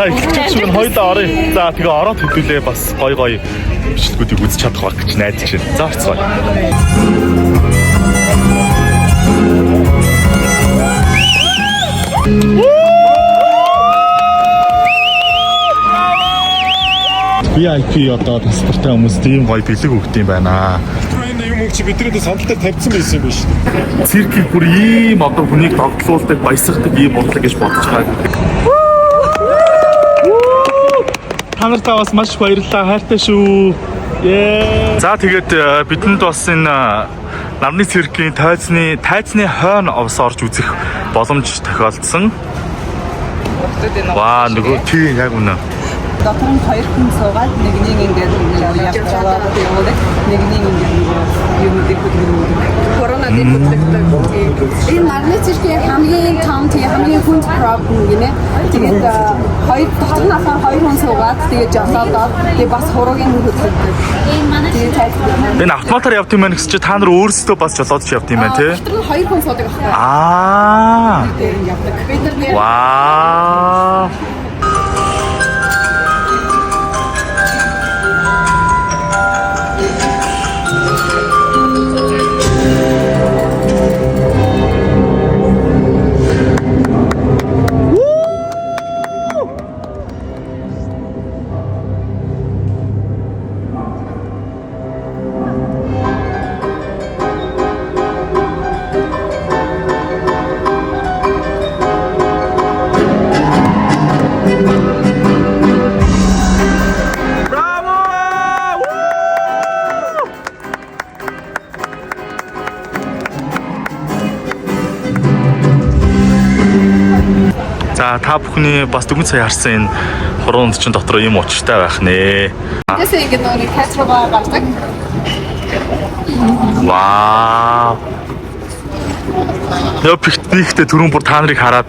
Ихчүүн хоёулаа оръё. За тэгээ ороод хөдөлөө бас гой бичлэгүүдийг үзэж чадах байх гэж найдаж байна. За орцгоё. VIP одоо паспорттай хүмүүст ийм гоё бэлэг өгд юм байна. Энэ юм чи бидрээд сандал дээр тавьсан байсан юм биш үү? Циркийг бүр ийм одоо хүнийг тогтлуулдаг, баясгадаг ийм бодлого гэж бодож байгаа. Та нартай бас маш их баярлалаа. Хайртай шүү. За тэгээд бидэнд бас энэ нарны циркийн тайзны хойно овс орж үзэх боломж тохиолдсон. Ваа нөгөө тийм яг үнэ. Дотор нь хоёр хүн суугаад нэг ингээд явцгаа явуулдаг нэг ингээд юмнуудыг хөдөлгөөнүүд корона дээр хөдөлгөдөг. Энэ нарны циркийн хамгийн том хамгийн хүнд проблем гинэ. Тэгээд хоёр дотор нь хоёр хүн суугаад тэгээд жолоодоод тэгээд бас хуруугийн хөдөлгөдөг. Энэ автоматар явд юм байна гэсэн чи та нар өөрсдөө бас жолоодж явд юм байна тий? Дотор нь хоёр хүн суудаг байхгүй. Тэгээд явдаг. Бид нар вау. За та бүхний бас дөнгөж сая харсан энэ хуруунд чинь дотор юм учиртай байх нэ. Тэсээ ингэ нэг катрога гардаг. Вау. Я пикниктэй түрүүн бүр та нарыг хараад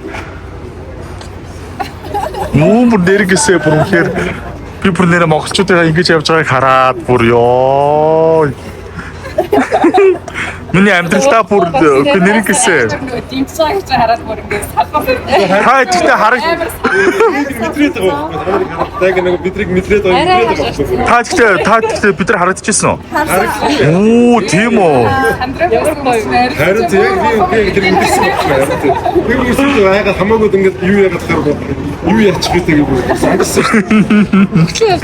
бүр дэргэсээ бүр үнэхээр би бүр нэрэ монголчуудаа ингэж явж байгааг хараад бүр ёо. Миний амьдралдаа бүр нэргэсээ. Димцаа гэж хараад бүр ингэ салбар. Та ихтэй хараг. Бидрээд байгаа. Яг нэг бидрийг мэдрээд байгаа. Та ихтэй бид нар харагдчихсан уу? Оо, тийм үү. Харин яг тэр мэдсэн байна. Би үгүй яагаад хамаагүй ингэж юу яагаад харах юу яачих гэдэг юм бэ? Сандсан шүү.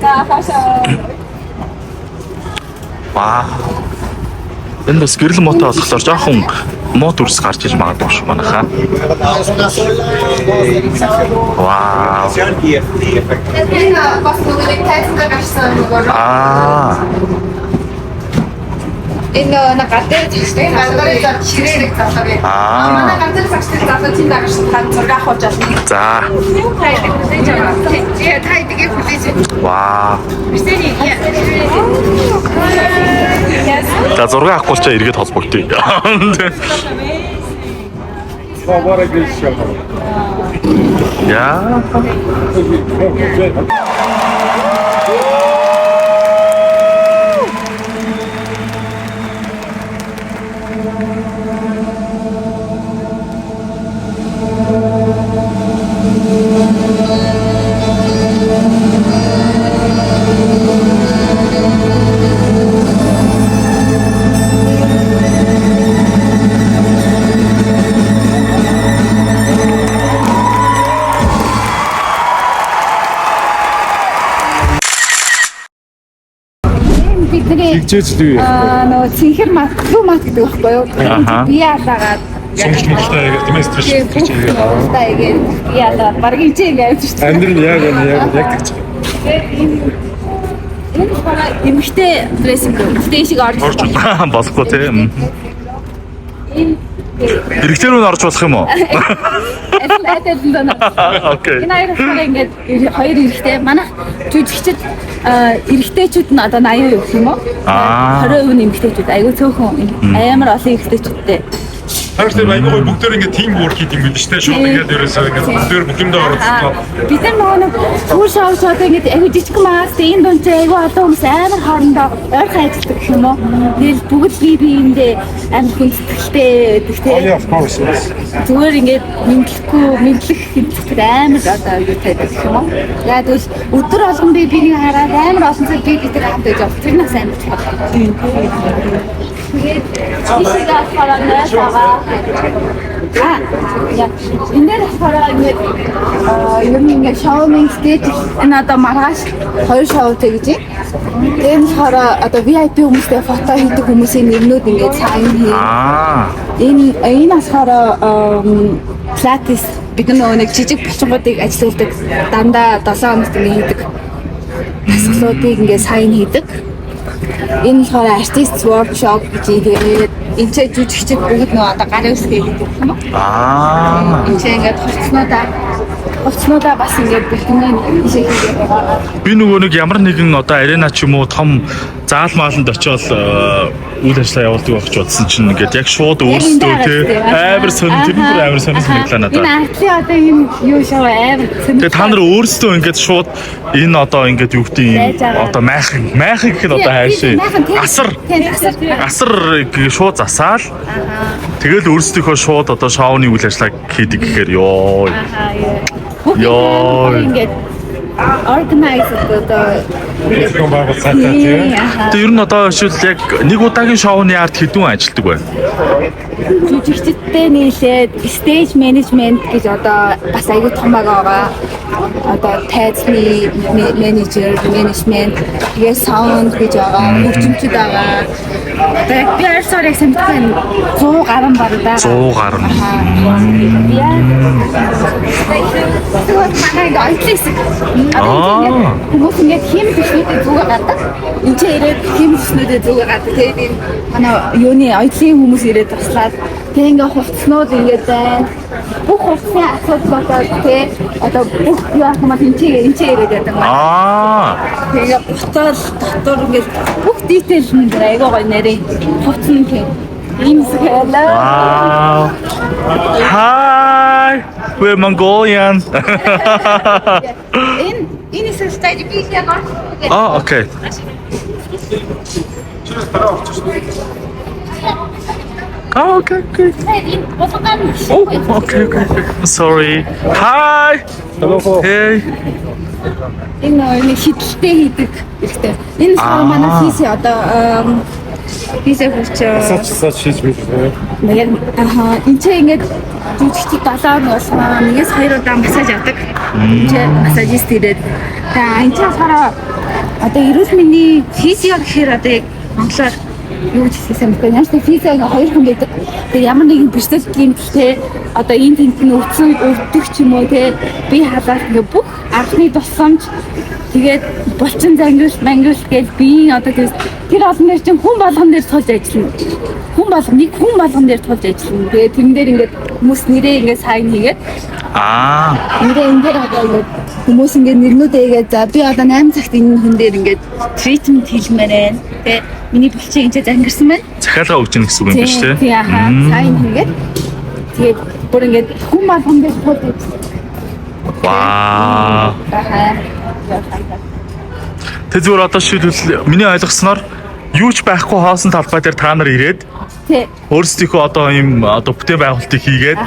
За хашаа. Ваа. Энэ бас гэрэл мото болохоор жоохон мод үрс гарч иж магадгүй шүү манайхаа. Вау. Энэ бас нэг тайзтай гарсан нөгөө. Энэ нагадэр тийм гадар ширээ залгав. Манай гадар цагтай залгав тийм дагш тань зураг авах жаална. За. Я тайдгээ хүлээж. Вау. За зураг авахгүй ч эргээд холбогдъё. Бабараа гэж шалгав. Яа. Хичээжлээ. Нөгөө цэнхэр мат гэдэг байхгүй юу? Би яагаад Сонирхолтой яг тийм стресс гэж яриад. тайгээ яагаад баг ичээ гэж шүү дээ. Амьдрал яг тэгж. Энэ хараа эмхтэй дрессинг дэшиг орж болохгүй тийм. энэ Хэрэгцээ рүү орж болох юм уу? Окей. Энэ хоёроо ингээд хоёр эрэгтэй манай жүжигчд эрэгтэйчүүд нь одоо 80% гэх юм уу? 20% нь эмэгтэйчүүд айгүй цөөхөн амар олон эрэгтэйчүүдтэй Харин тэр аягүй гоё бүгдээр ингээд team work хийдэг юм биш үү? Шууд ингээд ерөөсөө ингээд бүгдээр бүгдээ ороод. Бид нар нөгөө түр шоу ингээд аягүй жижиг маас энэ дунд чи аягүй олон хүмүүс амар хоорондоо ойрхон ажилладаг гэх юм уу. Тэгэл бүгд бие биендээ амар хүндэтгэлтэй гэдэг тийм. Yeah, of course. Зүгээр ингээд мэдлэх хэлбэр амар одоо юу байдаг гэх юм уу. Яа тэгвэл өдөр болгон би бинийг хараад амар олон цаг би бидэг хамт байж байгаа. Тэр нас амар чухал. Тэгээд ишигаас хараад байгаа. Яа. Эндээ хараа ингээд юм ингээд шоумын стейж энэ одоо маргааш 2 шоутэй гэж. Тэгээд хараа одоо VIP хүмүүстэй фото хийдэг хүмүүсийн нэрнүүд ингээд сайн хий. Энэ асахаараа Pilates бид нэг жижиг булчингуудыг ажилладаг дандаа 7 хоногт хийдэг асуултыг ингээд сайн хийдэг. Энэ болохоор artist workshop гэж тэгээд энэ ч жүжигчид бүгд нөө одоо гарын үсгээ хийдэг юм уу? Энэ ч ингээд хувцснуудаа бас ингээд бэлтгэн хийшээ хийгээд байгаа. Би нөгөө нэг ямар нэгэн одоо арена ч юм уу том заалмааланд очиод үйл ажиллагаа явуулдаг байх ч бодсон чинь ингээд яг шууд өөрсдөө тий амар сонир амар санагдлаа надад. Энэ артли одоо энэ юу шоу амар сонир. Тэгээ та нар өөрсдөө ингээд шууд энэ одоо ингээд юу гэдэг юм одоо майхан гэхэд одоо хайшээ асар шууд засаал тэгэл өөрсдийнхөө шууд одоо шоуны үйл ажиллагаа хийдэг гэхээр ёо ингээд organize одоо Тэгвэл байгуулсан тийм. Тэгээ ер нь одоо шил яг нэг удаагийн шоуны арт хэдэн ажилтдаг вэ? Жүжигчдтэй нийлээд stage management гэж одоо бас аягүй том байгаа. Одоо тайзны менежер, менежмент, тэгээ sound гэж байгаа, хөгжимчд байгаа. Одоо яг би арьсаар яг сэмтгэн 100 гаруй баг да. 100 гаруй. Яа. Тэгээд манай айтлээс хүмүүс ингээд хим төснүүдээ зүгээ гадаг. Энд чи ирээд хим төснүүдээ зүгээ гадаг. Тэгээд энэ манай юуны айтлын хүмүүс ирээд туслаад тэг ингээд хувцснууд ингээд байна. Бүх хувцсны асуудлуудаа тэг одоо бүх яах юм бол энэ чи ирээд байдаг байна. Тэгээ дотор ингээд бүх detail нь аягаа гоё нэрээ хувцсан тийм. Wow. Hi, we're Mongolian. Энэ сэлтэй би яг Oh, okay. Oh, okay. Oh, okay. Sorry. Hi. Hello. Hey. Энэ хитэлтэй хийдэг хэрэгтэй. Энэ манай хийсээ одоо хийсээ хүч Сач хийж байна. яг энэ ч ингээд жүжигчид 7 болгоо нэгээс 2 удаа массаж авдаг. Энд ч массажист ирээд энэ ч болохоор одоо эрүүл мэндийн физио гэхээр одоо яг монголоор юу гэж хэлсэн бэ? Яаж ч физио ингээ 2 хүн байдаг. Тэгээ ямар нэгэн бэрсэл гэмтэлтэй одоо энэ тент нь өвдөх ч юм уу те би халаад ингээ бүх анхны тусламж тэгээд булчин зангиулт гэж би одоо тэр олон дээр чинь хүн болгон дээр тулж ажиллана. Хүн болгон дээр тулж ажиллана. Тэгээд тэрэн дээр ингээд хүмүүс нэрээ ингээд сайн хийгээд нэрээ энэ дээр одоо ингээд хүмүүс ингээд нэрнүүдээ игээд за би одоо 8 цагт энэ хүн дээр ингээд тритмент хийлмээр байна. Тэгээд миний булчиг энэ зангирсан байна. Захиалга өгч гэнэ гэсэн үг юм биш үү? Тийм сайн хийгээд тэгээд бүр ингээд хүн болгон дээр тулж ажиллана. Вау. Тэ зүгээр одоо шилбэл миний ойлгосноор юу ч байхгүй хоосон талбай дээр та нар ирээд өөрсдийнхөө одоо ийм одоо бүтээн байгуулалтыг хийгээд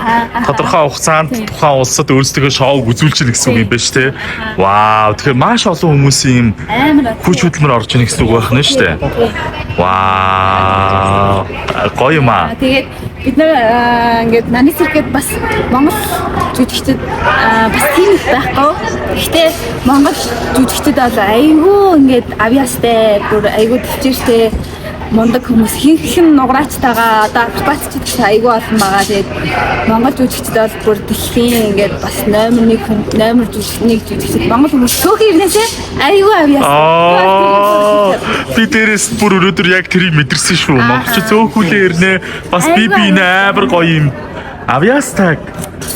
тодорхой хугацаанд тухайн улсад өөрсдийнхөө шоуг үзүүлчихнэ гэсэн үг юм байна шүү дээ. Вау. Тэгэхээр маш олон хүмүүсийн ийм хүч хөдөлмөр орж ийн гэсэн үг байх нь шүү дээ. Вау. Гоё юм аа. Тэгээд бид нэр ингээд наны цэргэд бас Монгол жүжигчдэд бас тийм байхгүй. Гэхдээ Монгол жүжигчдэд бол айгүй ингээд авьяастай, бүр айгүй төвчээртэй мундаг хүмүүс хинхэн нуграачтайгаа одоо акробатчд айгүй олон байгаа. Тэгээд Монгол жүжигчд бол бүр дэлхийн ингээд бас номер 1 жүжигчд Монгол хүмүүс цөөхөн ирнэсээ айгүй авьяас. Би дээрээс бүр өнөөдөр яг тэрийг мэдэрсэн шүү. Монголч цөөхүүлээ ирнэ. Бас би нээр амар гоё юм авьяастаг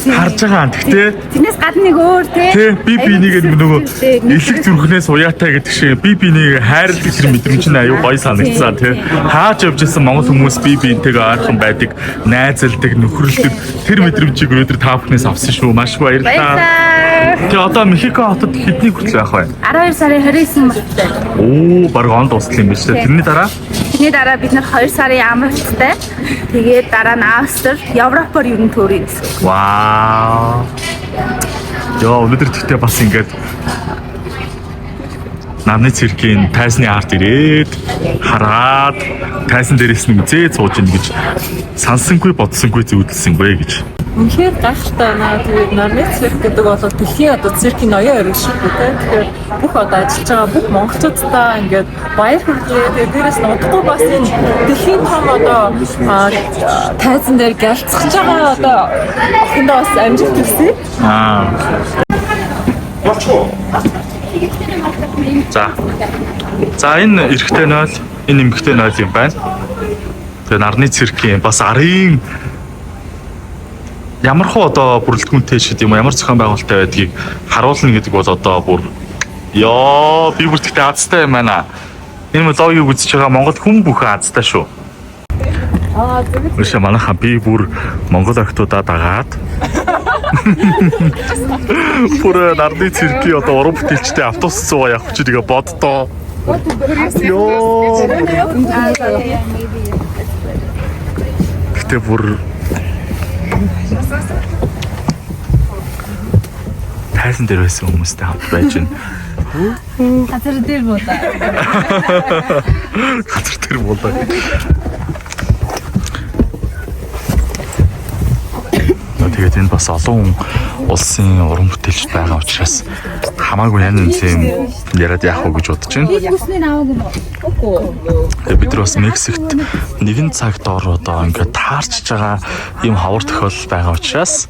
харж байгаа. Гэхдээ Тэрнээс гадна нэг өөр тий би бинийг нөгөө элэг зүрхнээс уяатай гэдэг шиг би бинийг хайрладаг тэр мэдрэмж нь аюу гоё санагдсан тий. Хааж явж исэн монгол хүмүүс би биентэйгээ ойрхон байдаг, найзалдаг, нөхөрлөдөг тэр мэдрэмжийг өнөөдөр та бүхнээс авсан шүү. Маш их баярлалаа. Тэгээ одоо Мехико хотод хэдний хүртэл байх вэ? 12 сарын 29 марттай. Оо, баг он дуусах юм биш үү? Тэрний дараа Бид нар 2 сарын амралттай. Тэгээд дараа нь Австрал, Европоор ер нь төрийн гэсэн. вау. Яа, өнөөдөр тэгтээ бас ингээд нарны циркийн тайсны арт ирээд хараад тайсан дээрээс нь үзээд сууж ийн гэж сансангүй бодсонгүй зөвлөсөнгүй гэж. Үнэхээр гайхалтай байна. Тэгээд нарны цирк гэдэг бол дэлхийн одоо циркийн ноён өргөж шиг үү те. Тэгэхээр бүх одоо ажиллаж байгаа бүх монголчуудаа ингээд баяр хүргэлээ. Тэгээд дээрээс нь удахгүй бас энэ дэлхийн том одоо тайзан дээр галзах байгаа одоо охиндоо бас амжилт хүсье. За энэ эрэгтэй нойл, энэ эмэгтэй нойл юм байна. Тэгээ нарны циркийн бас арын ямар хөө одоо бүрэлдэхүүнтэй шид юм ямар зохион байгуулалттай байдгийг харуулна гэдэг бол одоо бүр ёо би бүр тэгтээ азтай юм байна. Энэ логик үзэж байгаа Монгол хүн бүхэн азтай шүү. Үгүй манайхан би бүр Монгол охтуудаа дагаад бүр нарны циркийн одоо уран бүтээлчтэй автобус цугаа явах гэж тэгээ боддоо. Ёо. Гэтэ бүр тайсан дээр байсан хүмүүстэй хамт байж байна. Газар дээр буудаа. Газар дээр буудаа. Тэгээд энэ бас олон улсын уран бүтээлч байгаа учраас хамаагүй янз янзын яриад яах вэ гэж бодож байна. Тэгээд бид нар бас Мексикт нэгэн цаг доор одоо ингээд таарч байгаа юм хавар тохиолдол байгаа учраас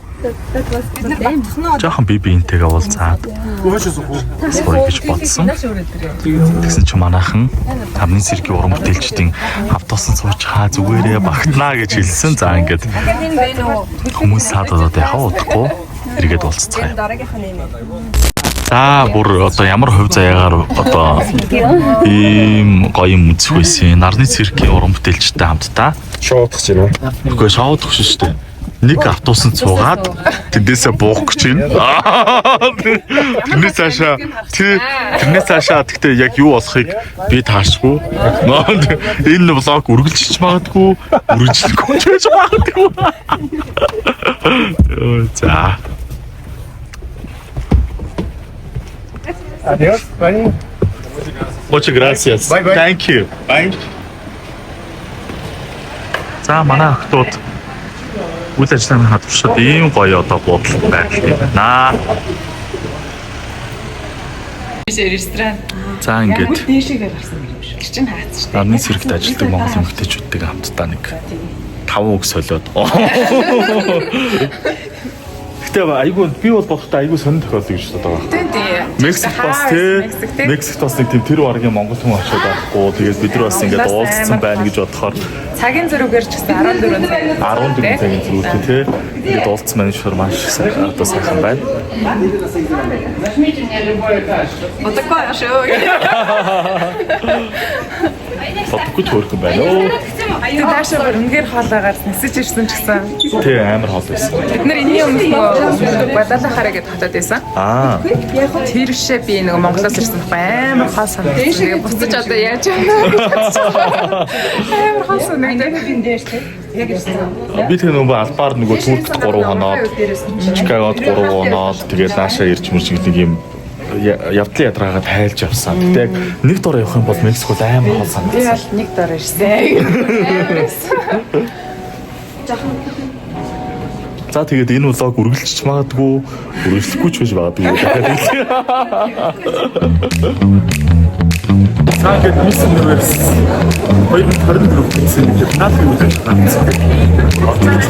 жоохон би биентэйгээ уулзаад сууя гэж бодсон. Тэгсэн чинь манайхан тамны циркийн уран бүтээлчдийн автобусан сууж хаа зүгээрээ багтнаа гэж хэлсэн. За ингээд хүмүүс саад одоо яхаа удахгүй эргээд уулзцгаая. За бүр одоо ямар хувь заяагаар одоо ийм гоё юм үзэх байсан. Нарны циркийн уран бүтээлчтэй хамтдаа шоудах гэж байна. үгүй шоудах шүү дээ. Нэг автобусанд суугаад тэндээсээ буух гэж байна. Тэрнээс цаашаа гэхдээ яг юу болохыг би таашгүй. Энэ влог үргэлжлэж магадгүй, үргэлжлэхгүй ч байж магадгүй. За. Adiós, bye. Muchas gracias. Bye, bye. Thank you. Bye. За манай охтууд үйл ажиллагааны хадгалшид ийм гоё одоо бодол байдал юм байна. Ресторан. За ингээд Дээшээгээ гарсан юм шиг. Гэрчин хаац шүү. нарны циркт ажилладаг монгол эмэгтэйчүүдтэйгээ хамтдаа нэг 5 үг солиод. Гэтэ айгүй би бол бодохдоо айгүй сонир тохиолдсон гэж боддог байна. Мексик бас Мексикт бас нэг тийм тэр баргийн монгол хүн очоод байхгүй. Тэгээд бид нар бас ингээд уулзсан байна гэж бодохоор Цагийн зөрүүгээр ч гэсэн 14 цаг. 14 цагийн зөрүүтэй тий. Ингээд уулзсан байна шүү маш одоо сайхан байна. Удахгүй шүү. Бодохгүй төрхөн байна. Тэг даашаа үнгээр хоолойгаар нисэж ирсэн ч гэсэн. Тий амар хоол байсан. Бид нар энэний өмнө нөгөө Бадалахараа гэдээ хотод байсан. Тэр бишээ би нөгөө Монголоос ирсэн байхгүй амар хоол санагдсан. Тэгээ буцаж одоо яаж байгаа. Амар хоол санагдав. Би тэгээ нөгөө албаар нөгөө Туркт 3 хоноод, Чикагод 3 хоноод тэгээд наашаа ирж мөрч нэг юм явдлын ядраагаа тайлж явсан. Гэтэ нэг дор явах юм бол Мексикод амар хоол санагдсан. Тэгээд нэг дор ирсэн. За тэгээд энэ влог үргэлжлэж магадгүй, үргэлжлэхгүй ч байж магадгүй. За ингээд мисэн нэрс 2024 гэсэн нэг наадмын үйл ажиллагаа.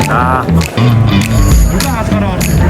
Аа. Нүрэ хатгараа орсон.